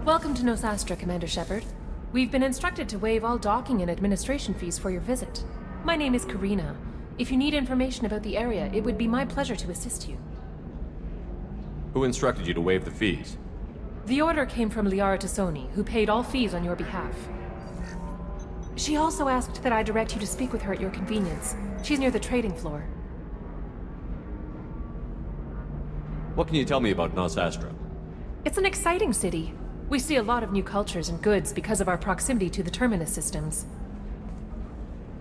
Welcome to Nosastra, Commander Shepard. We've been instructed to waive all docking and administration fees for your visit. My name is Karina. If you need information about the area, it would be my pleasure to assist you. Who instructed you to waive the fees? The order came from Liara Tassoni, who paid all fees on your behalf. She also asked that I direct you to speak with her at your convenience. She's near the trading floor. What can you tell me about Nosastra? It's an exciting city. We see a lot of new cultures and goods because of our proximity to the Terminus systems.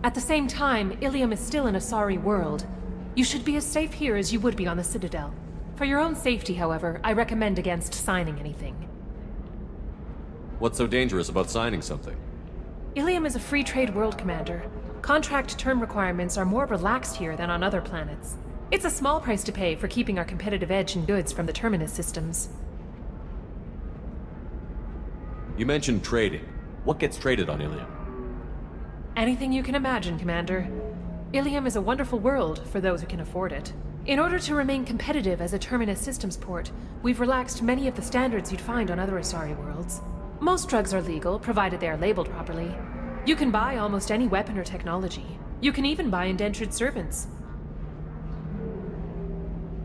At the same time, Illium is still an Asari world. You should be as safe here as you would be on the Citadel. For your own safety, however, I recommend against signing anything. What's so dangerous about signing something? Illium is a free trade world, Commander. Contract term requirements are more relaxed here than on other planets. It's a small price to pay for keeping our competitive edge in goods from the Terminus systems. You mentioned trading. What gets traded on Illium? Anything you can imagine, Commander. Illium is a wonderful world for those who can afford it. In order to remain competitive as a Terminus systems port, we've relaxed many of the standards you'd find on other Asari worlds. Most drugs are legal, provided they are labeled properly. You can buy almost any weapon or technology. You can even buy indentured servants.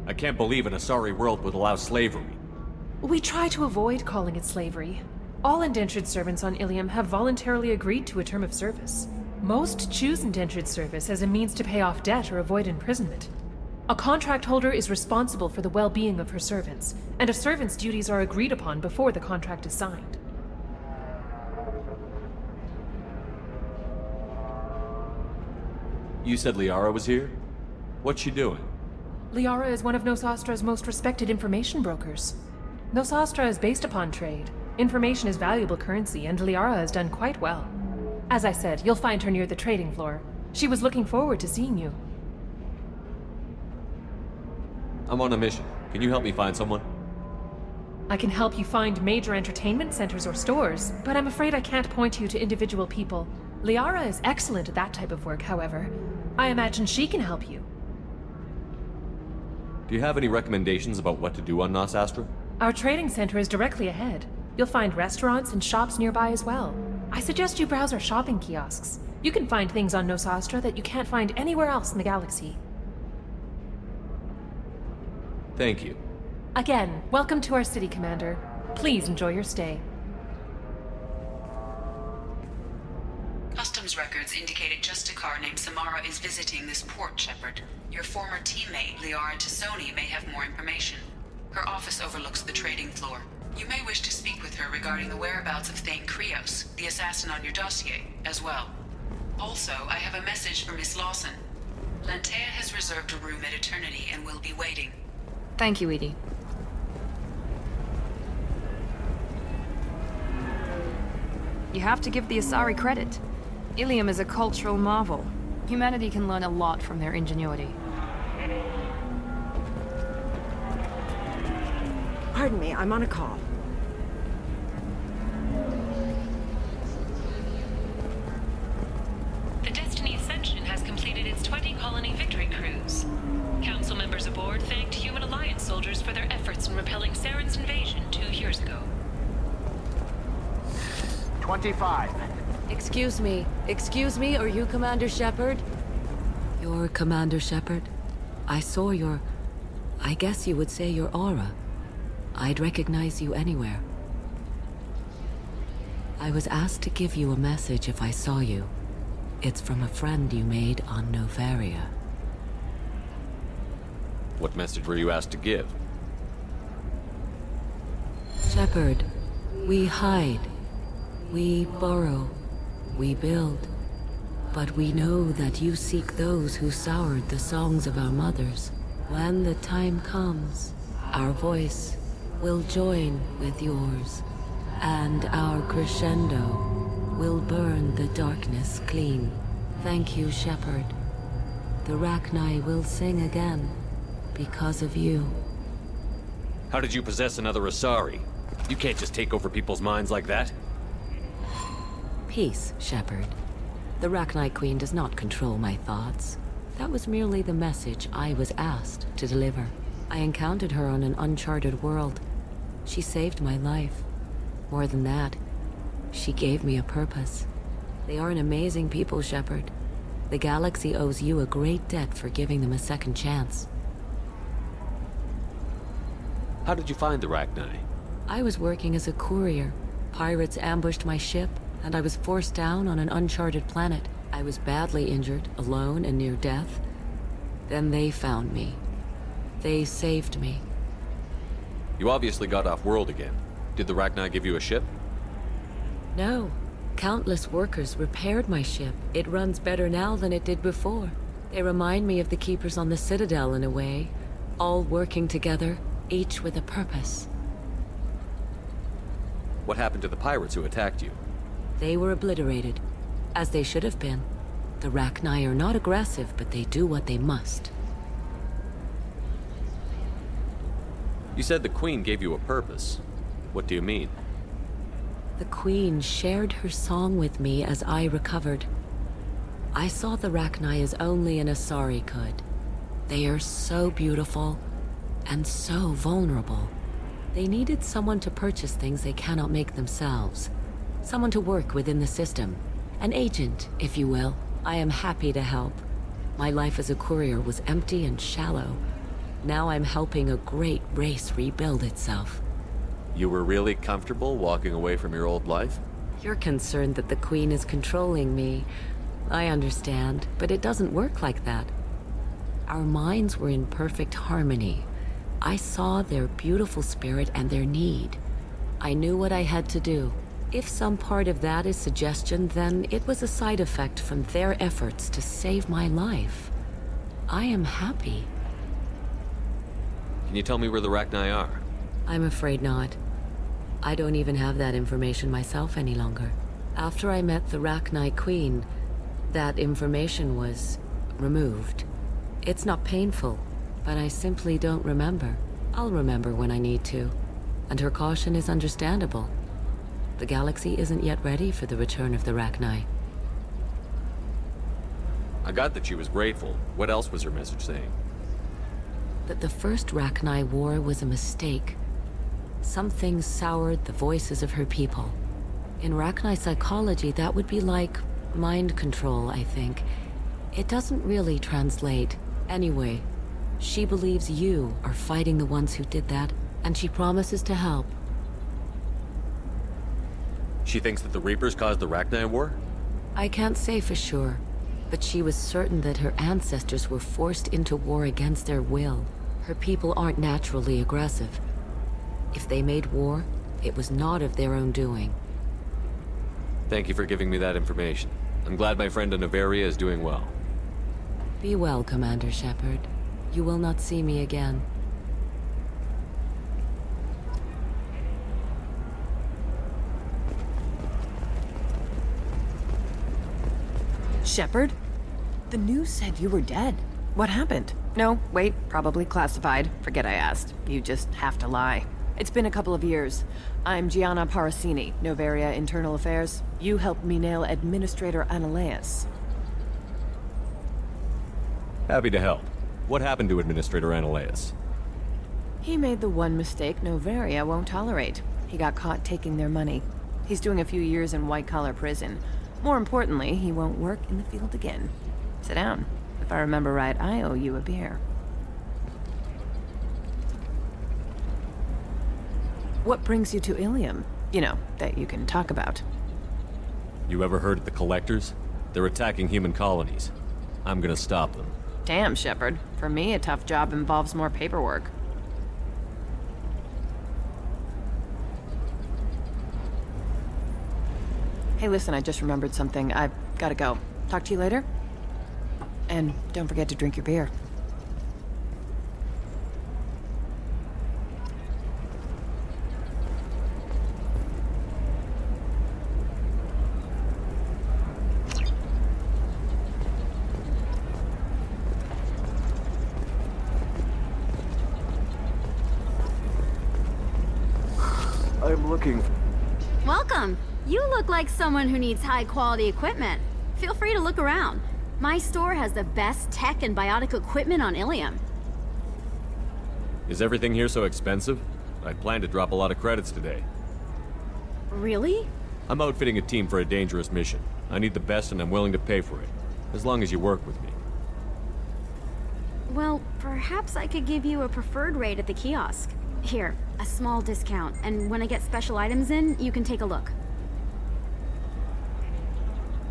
I can't believe an Asari world would allow slavery. We try to avoid calling it slavery. All indentured servants on Illium have voluntarily agreed to a term of service. Most choose indentured service as a means to pay off debt or avoid imprisonment. A contract holder is responsible for the well-being of her servants, and a servant's duties are agreed upon before the contract is signed. You said Liara was here? What's she doing? Liara is one of Nosastra's most respected information brokers. Nosastra is based upon trade. Information is valuable currency, and Liara has done quite well. As I said, you'll find her near the trading floor. She was looking forward to seeing you. I'm on a mission. Can you help me find someone? I can help you find major entertainment centers or stores, but I'm afraid I can't point you to individual people. Liara is excellent at that type of work, however. I imagine she can help you. Do you have any recommendations about what to do on Nosastra? Our trading center is directly ahead. You'll find restaurants and shops nearby as well. I suggest you browse our shopping kiosks. You can find things on Nosastra that you can't find anywhere else in the galaxy. Thank you. Again, welcome to our city, Commander. Please enjoy your stay. Customs records indicated just a car named Samara is visiting this port, Shepard. Your former teammate, Liara Tassoni, may have more information. Her office overlooks the trading floor. You may wish to speak with her regarding the whereabouts of Thane Krios, the assassin on your dossier, as well. Also, I have a message for Miss Lawson. Lantea has reserved a room at Eternity and will be waiting. Thank you, Edie. You have to give the Asari credit. Illium is a cultural marvel. Humanity can learn a lot from their ingenuity. Pardon me, I'm on a call. The Destiny Ascension has completed its 20-colony victory cruise. Council members aboard thanked Human Alliance soldiers for their efforts in repelling Saren's invasion 2 years ago. 25. Excuse me, are you Commander Shepard? You're Commander Shepard? I saw your... I guess you would say your aura. I'd recognize you anywhere. I was asked to give you a message if I saw you. It's from a friend you made on Novaria. What message were you asked to give? Shepard, we hide. We burrow. We build. But we know that you seek those who soured the songs of our mothers. When the time comes, our voice will join with yours, and our crescendo will burn the darkness clean. Thank you, Shepard. The Rachni will sing again, because of you. How did you possess another Asari? You can't just take over people's minds like that. Peace, Shepard. The Rachni Queen does not control my thoughts. That was merely the message I was asked to deliver. I encountered her on an uncharted world. She saved my life. More than that, she gave me a purpose. They are an amazing people, Shepard. The galaxy owes you a great debt for giving them a second chance. How did you find the Rachni? I was working as a courier. Pirates ambushed my ship, and I was forced down on an uncharted planet. I was badly injured, alone and near death. Then they found me. They saved me. You obviously got off-world again. Did the Rachni give you a ship? No. Countless workers repaired my ship. It runs better now than it did before. They remind me of the Keepers on the Citadel in a way. All working together, each with a purpose. What happened to the pirates who attacked you? They were obliterated, as they should have been. The Rachni are not aggressive, but they do what they must. You said the Queen gave you a purpose. What do you mean? The Queen shared her song with me as I recovered. I saw the Rachni as only an Asari could. They are so beautiful, and so vulnerable. They needed someone to purchase things they cannot make themselves. Someone to work within the system. An agent, if you will. I am happy to help. My life as a courier was empty and shallow. Now I'm helping a great race rebuild itself. You were really comfortable walking away from your old life? You're concerned that the Queen is controlling me. I understand, but it doesn't work like that. Our minds were in perfect harmony. I saw their beautiful spirit and their need. I knew what I had to do. If some part of that is suggestion, then it was a side effect from their efforts to save my life. I am happy. Can you tell me where the Rachni are? I'm afraid not. I don't even have that information myself any longer. After I met the Rachni Queen, that information was removed. It's not painful, but I simply don't remember. I'll remember when I need to, and her caution is understandable. The galaxy isn't yet ready for the return of the Rachni. I got that she was grateful. What else was her message saying? That the first Rachni war was a mistake. Something soured the voices of her people. In Rachni psychology, that would be like mind control, I think. It doesn't really translate. Anyway, she believes you are fighting the ones who did that, and she promises to help. She thinks that the Reapers caused the Rachni war? I can't say for sure, but she was certain that her ancestors were forced into war against their will. Her people aren't naturally aggressive. If they made war, it was not of their own doing. Thank you for giving me that information. I'm glad my friend in Noveria is doing well. Be well, Commander Shepard. You will not see me again. Shepard? The news said you were dead. What happened? No, wait, probably classified. Forget I asked. You just have to lie. It's been a couple of years. I'm Gianna Parasini, Noveria Internal Affairs. You helped me nail Administrator Analeas. Happy to help. What happened to Administrator Analeas? He made the one mistake Noveria won't tolerate. He got caught taking their money. He's doing a few years in white-collar prison. More importantly, he won't work in the field again. Sit down. If I remember right, I owe you a beer. What brings you to Illium? You know, that you can talk about. You ever heard of the Collectors? They're attacking human colonies. I'm gonna stop them. Damn, Shepard. For me, a tough job involves more paperwork. Hey, listen, I just remembered something. I've gotta go. Talk to you later? And don't forget to drink your beer. I'm looking. Welcome. You look like someone who needs high-quality equipment. Feel free to look around. My store has the best tech and biotic equipment on Illium. Is everything here so expensive? I plan to drop a lot of credits today. Really? I'm outfitting a team for a dangerous mission. I need the best and I'm willing to pay for it. As long as you work with me. Well, perhaps I could give you a preferred rate at the kiosk. Here, a small discount, and when I get special items in, you can take a look.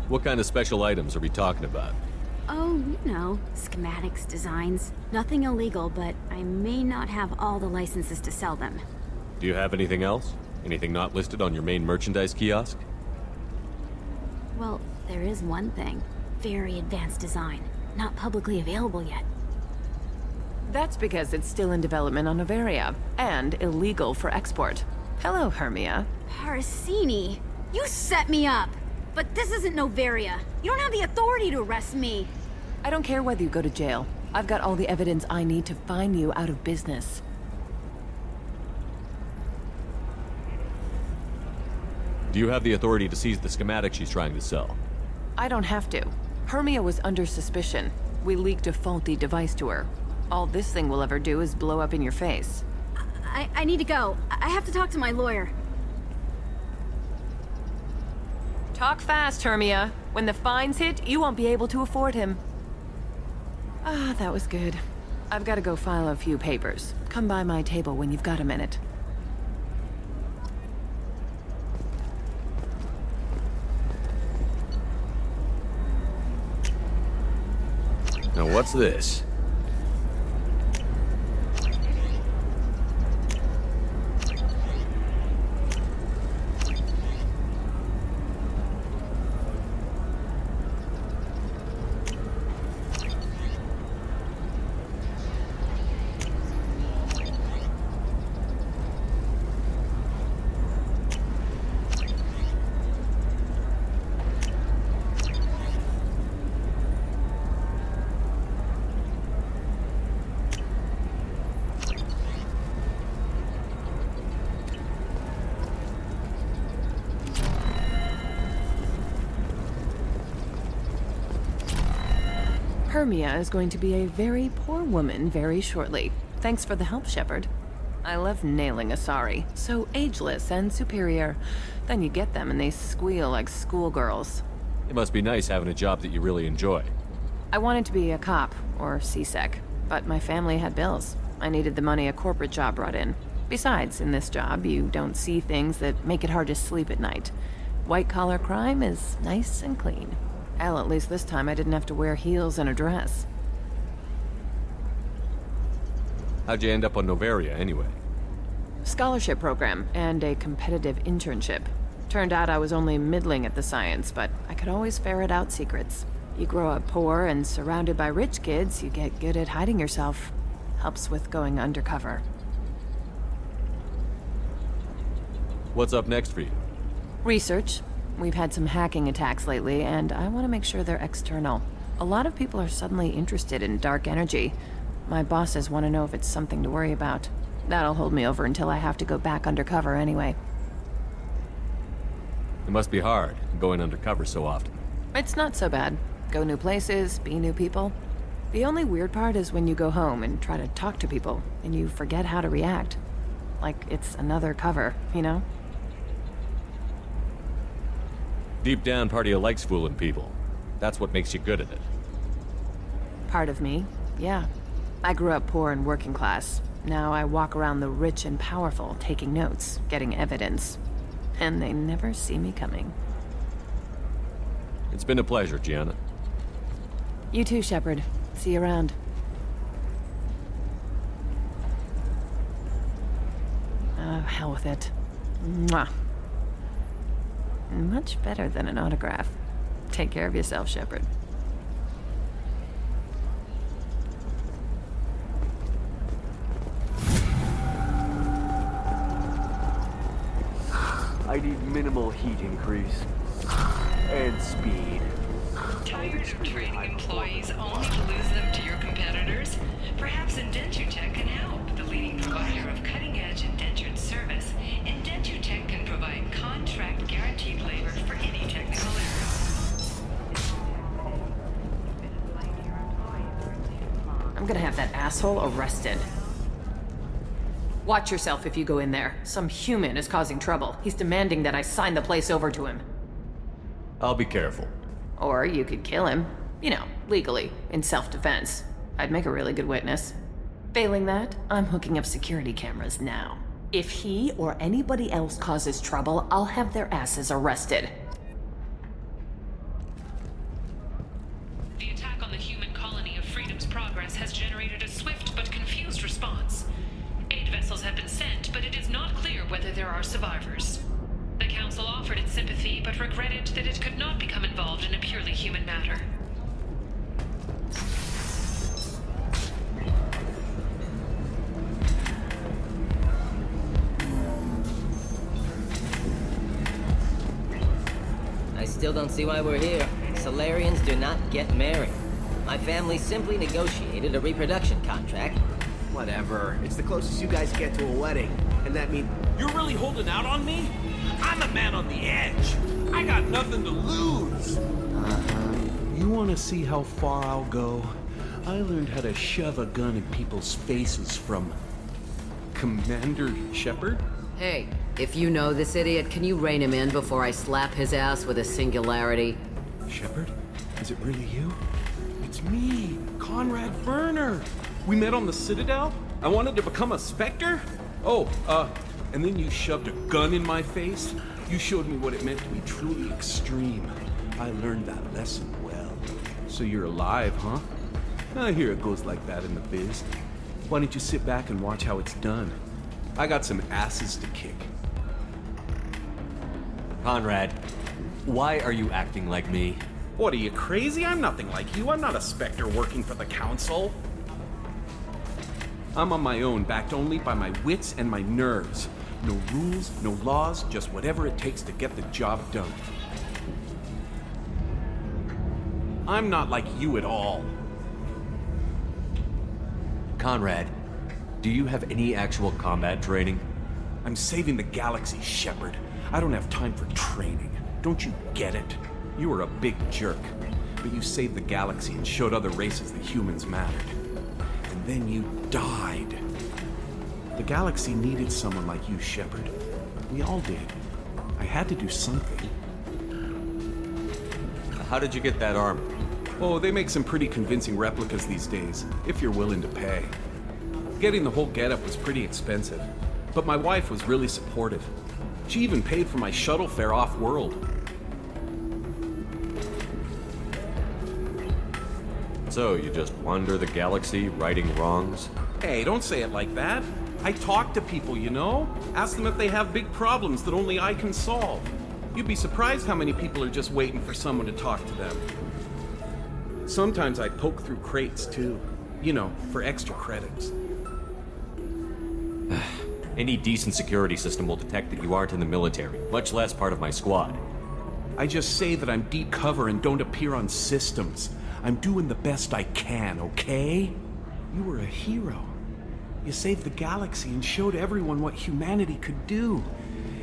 What kind of special items are we talking about? Oh, you know, schematics, designs. Nothing illegal, but I may not have all the licenses to sell them. Do you have anything else? Anything not listed on your main merchandise kiosk? Well, there is one thing. Very advanced design. Not publicly available yet. That's because it's still in development on Noveria, and illegal for export. Hello, Hermia. Parasini! You set me up! But this isn't Noveria. You don't have the authority to arrest me. I don't care whether you go to jail. I've got all the evidence I need to find you out of business. Do you have the authority to seize the schematic she's trying to sell? I don't have to. Hermia was under suspicion. We leaked a faulty device to her. All this thing will ever do is blow up in your face. I need to go. I have to talk to my lawyer. Talk fast, Hermia. When the fines hit, you won't be able to afford him. Ah, that was good. I've got to go file a few papers. Come by my table when you've got a minute. Now what's this? Hermia is going to be a very poor woman very shortly. Thanks for the help, Shepard. I love nailing Asari. So ageless and superior. Then you get them and they squeal like schoolgirls. It must be nice having a job that you really enjoy. I wanted to be a cop, or CSEC, but my family had bills. I needed the money a corporate job brought in. Besides, in this job, you don't see things that make it hard to sleep at night. White-collar crime is nice and clean. Hell, at least this time I didn't have to wear heels and a dress. How'd you end up on Noveria, anyway? Scholarship program and a competitive internship. Turned out I was only middling at the science, but I could always ferret out secrets. You grow up poor and surrounded by rich kids, you get good at hiding yourself. Helps with going undercover. What's up next for you? Research. We've had some hacking attacks lately, and I want to make sure they're external. A lot of people are suddenly interested in dark energy. My bosses want to know if it's something to worry about. That'll hold me over until I have to go back undercover anyway. It must be hard, going undercover so often. It's not so bad. Go new places, be new people. The only weird part is when you go home and try to talk to people, and you forget how to react. Like it's another cover, you know? Deep down, part of you likes fooling people. That's what makes you good at it. Part of me, yeah. I grew up poor and working class. Now I walk around the rich and powerful, taking notes, getting evidence. And they never see me coming. It's been a pleasure, Gianna. You too, Shepard. See you around. Hell with it. Mwah. Much better than an autograph. Take care of yourself, Shepard. I need minimal heat increase. And speed. Tired of training employees only to lose them to your competitors? Perhaps Indentutech can help. The leading provider of cutting-edge indentured service, Indentutech can provide contract guaranteed labor for any technical area. I'm gonna have that asshole arrested. Watch yourself if you go in there. Some human is causing trouble. He's demanding that I sign the place over to him. I'll be careful. Or you could kill him. You know, legally, in self-defense. I'd make a really good witness. Failing that, I'm hooking up security cameras now. If he or anybody else causes trouble, I'll have their asses arrested. The attack on the human colony of Freedom's Progress has generated a swift but confused response. Aid vessels have been sent, but it is not clear whether there are survivors. The Council offered its sympathy, but regretted that it could not become involved in a purely human matter. I still don't see why we're here. Solarians do not get married. My family simply negotiated a reproduction contract. Whatever. It's the closest you guys get to a wedding. And that means... You're really holding out on me? I'm the man on the edge. I got nothing to lose. You want to see how far I'll go? I learned how to shove a gun in people's faces from... Commander Shepard? Hey, if you know this idiot, can you rein him in before I slap his ass with a singularity? Shepard? Is it really you? It's me, Conrad Werner. We met on the Citadel? I wanted to become a Spectre? Oh, and then you shoved a gun in my face? You showed me what it meant to be truly extreme. I learned that lesson well. So you're alive, huh? I hear it goes like that in the biz. Why don't you sit back and watch how it's done? I got some asses to kick. Conrad, why are you acting like me? What, are you crazy? I'm nothing like you. I'm not a Spectre working for the Council. I'm on my own, backed only by my wits and my nerves. No rules, no laws, just whatever it takes to get the job done. I'm not like you at all. Conrad, do you have any actual combat training? I'm saving the galaxy, Shepard. I don't have time for training. Don't you get it? You were a big jerk, but you saved the galaxy and showed other races that humans mattered. And then you died. The galaxy needed someone like you, Shepard. We all did. I had to do something. How did you get that armor? Oh, they make some pretty convincing replicas these days, if you're willing to pay. Getting the whole getup was pretty expensive, but my wife was really supportive. She even paid for my shuttle fare off-world. So, you just wander the galaxy, righting wrongs? Hey, don't say it like that. I talk to people, you know? Ask them if they have big problems that only I can solve. You'd be surprised how many people are just waiting for someone to talk to them. Sometimes I poke through crates, too. You know, for extra credits. Any decent security system will detect that you aren't in the military, much less part of my squad. I just say that I'm deep cover and don't appear on systems. I'm doing the best I can, okay? You were a hero. You saved the galaxy and showed everyone what humanity could do.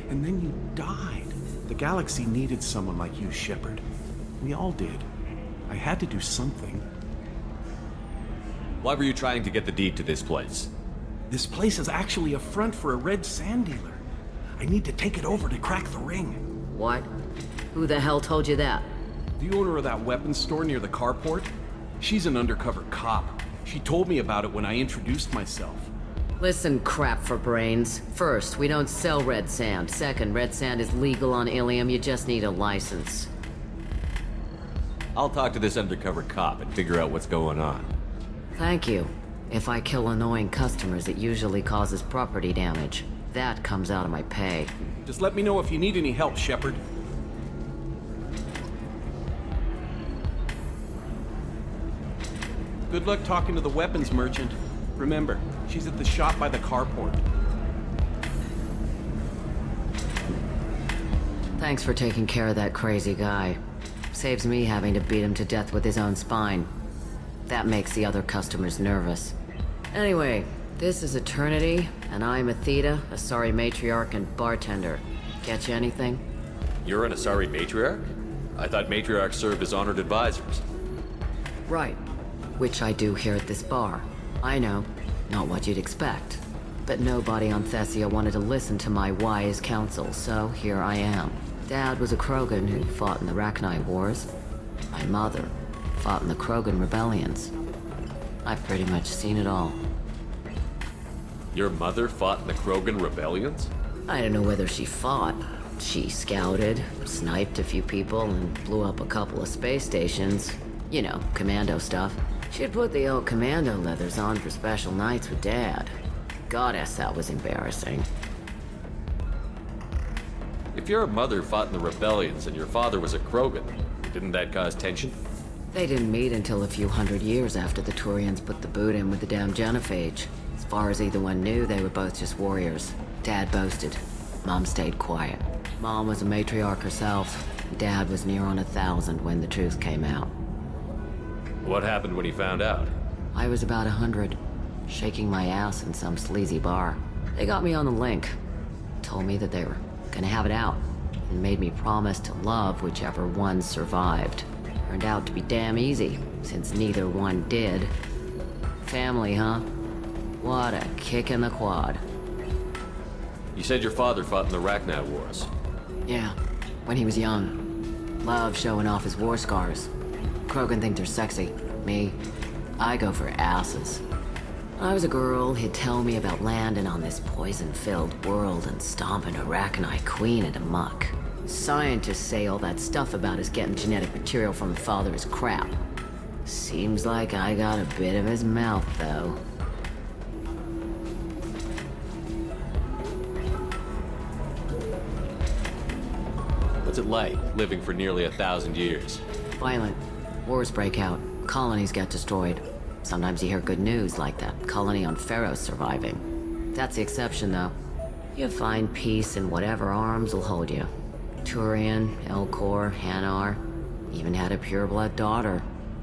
And then you died. The galaxy needed someone like you, Shepard. We all did. I had to do something. Why were you trying to get the deed to this place? This place is actually a front for a red sand dealer. I need to take it over to crack the ring. What? Who the hell told you that? The owner of that weapons store near the carport? She's an undercover cop. She told me about it when I introduced myself. Listen, crap for brains. First, we don't sell red sand. Second, red sand is legal on Illium. You just need a license. I'll talk to this undercover cop and figure out what's going on. Thank you. If I kill annoying customers, it usually causes property damage. That comes out of my pay. Just let me know if you need any help, Shepard. Good luck talking to the weapons merchant. Remember, she's at the shop by the carport. Thanks for taking care of that crazy guy. Saves me having to beat him to death with his own spine. That makes the other customers nervous. Anyway, this is Eternity, and I'm Athena, Asari matriarch and bartender. Catch anything? You're an Asari matriarch? I thought matriarchs served as honored advisors. Right. Which I do here at this bar. I know, not what you'd expect. But nobody on Thessia wanted to listen to my wise counsel, so here I am. Dad was a Krogan who fought in the Rachni Wars. My mother fought in the Krogan rebellions. I've pretty much seen it all. Your mother fought in the Krogan rebellions? I don't know whether she fought. She scouted, sniped a few people, and blew up a couple of space stations. You know, commando stuff. She'd put the old commando leathers on for special nights with Dad. Goddess, that was embarrassing. If your mother fought in the rebellions and your father was a Krogan, didn't that cause tension? They didn't meet until a few hundred years after the Turians put the boot in with the damn genophage. As far as either one knew, they were both just warriors. Dad boasted. Mom stayed quiet. Mom was a matriarch herself. Dad was near on 1,000 when the truth came out. What happened when he found out? I was about 100, shaking my ass in some sleazy bar. They got me on the link. Told me that they were gonna have it out, and made me promise to love whichever one survived. Turned out to be damn easy, since neither one did. Family, huh? What a kick in the quad. You said your father fought in the Rachni Wars. Yeah, when he was young. Loved showing off his war scars. Krogan think they're sexy. Me, I go for asses. When I was a girl, he'd tell me about landing on this poison-filled world and stomping a Rachni queen into muck. Scientists say all that stuff about us getting genetic material from the father is crap. Seems like I got a bit of his mouth, though. What's it like, living for nearly 1,000 years? Violent. Wars break out. Colonies get destroyed. Sometimes you hear good news, like that colony on Pharaoh surviving. That's the exception, though. You find peace in whatever arms will hold you. Turian, Elcor, Hanar. Even had a pureblood daughter.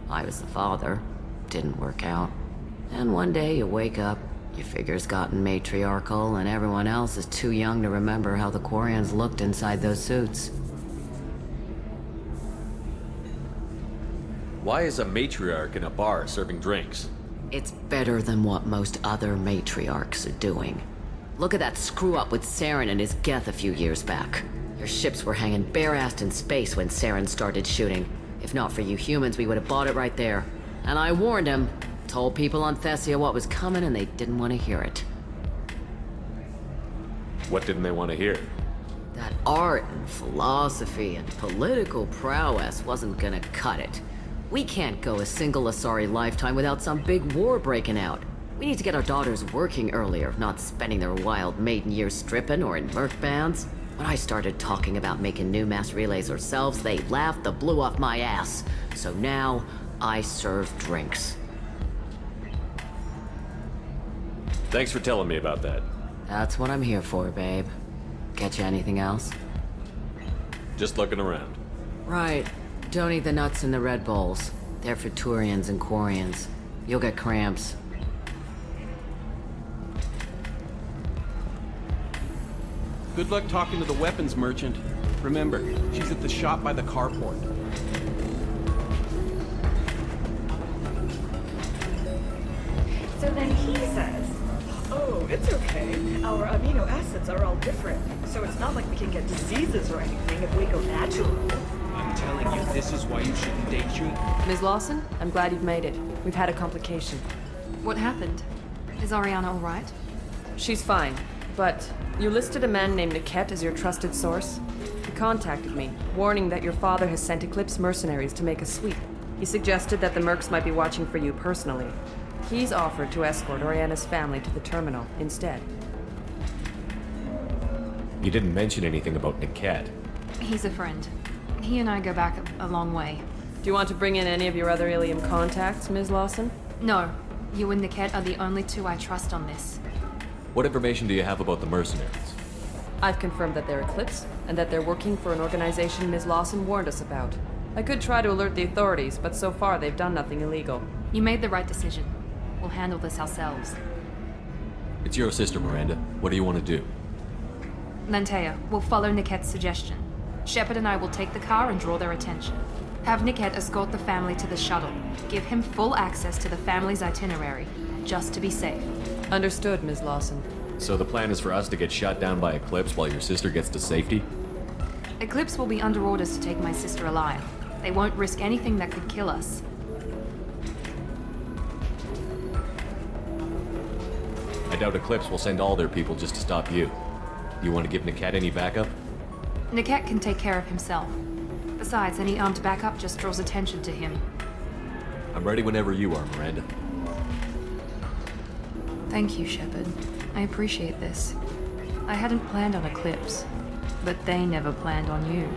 I was the father. Didn't work out. And one day you wake up, your figure's gotten matriarchal, and everyone else is too young to remember how the Quarians looked inside those suits. Why is a matriarch in a bar serving drinks? It's better than what most other matriarchs are doing. Look at that screw-up with Saren and his Geth a few years back. Your ships were hanging bare-assed in space when Saren started shooting. If not for you humans, we would have bought it right there. And I warned him. Told people on Thessia what was coming, and they didn't want to hear it. What didn't they want to hear? That art and philosophy and political prowess wasn't gonna cut it. We can't go a single Asari lifetime without some big war breaking out. We need to get our daughters working earlier, not spending their wild maiden years stripping or in merc bands. When I started talking about making new mass relays ourselves, they laughed the blue off my ass. So now, I serve drinks. Thanks for telling me about that. That's what I'm here for, babe. Get you anything else? Just looking around. Right. Don't eat the nuts in the Red Bowls. They're for Turians and Quarians. You'll get cramps. Good luck talking to the weapons merchant. Remember, she's at the shop by the carport. So then he says, oh, it's okay. Our amino acids are all different, so it's not like we can get diseases or anything if we go natural. I'm telling you, this is why you shouldn't date you. Ms. Lawson, I'm glad you've made it. We've had a complication. What happened? Is Ariana all right? She's fine, but you listed a man named Niket as your trusted source. He contacted me, warning that your father has sent Eclipse mercenaries to make a sweep. He suggested that the mercs might be watching for you personally. He's offered to escort Oriana's family to the terminal instead. You didn't mention anything about Niket. He's a friend. He and I go back a long way. Do you want to bring in any of your other Illium contacts, Ms. Lawson? No. You and Niket are the only two I trust on this. What information do you have about the mercenaries? I've confirmed that they're Eclipse, and that they're working for an organization Ms. Lawson warned us about. I could try to alert the authorities, but so far they've done nothing illegal. You made the right decision. We'll handle this ourselves. It's your sister, Miranda. What do you want to do? Lantea, we'll follow Niket's suggestion. Shepard and I will take the car and draw their attention. Have Niket escort the family to the shuttle. Give him full access to the family's itinerary, just to be safe. Understood, Ms. Lawson. So the plan is for us to get shot down by Eclipse while your sister gets to safety? Eclipse will be under orders to take my sister alive. They won't risk anything that could kill us. I doubt Eclipse will send all their people just to stop you. You want to give Niket any backup? Niket can take care of himself. Besides, any armed backup just draws attention to him. I'm ready whenever you are, Miranda. Thank you, Shepard. I appreciate this. I hadn't planned on Eclipse, but they never planned on you.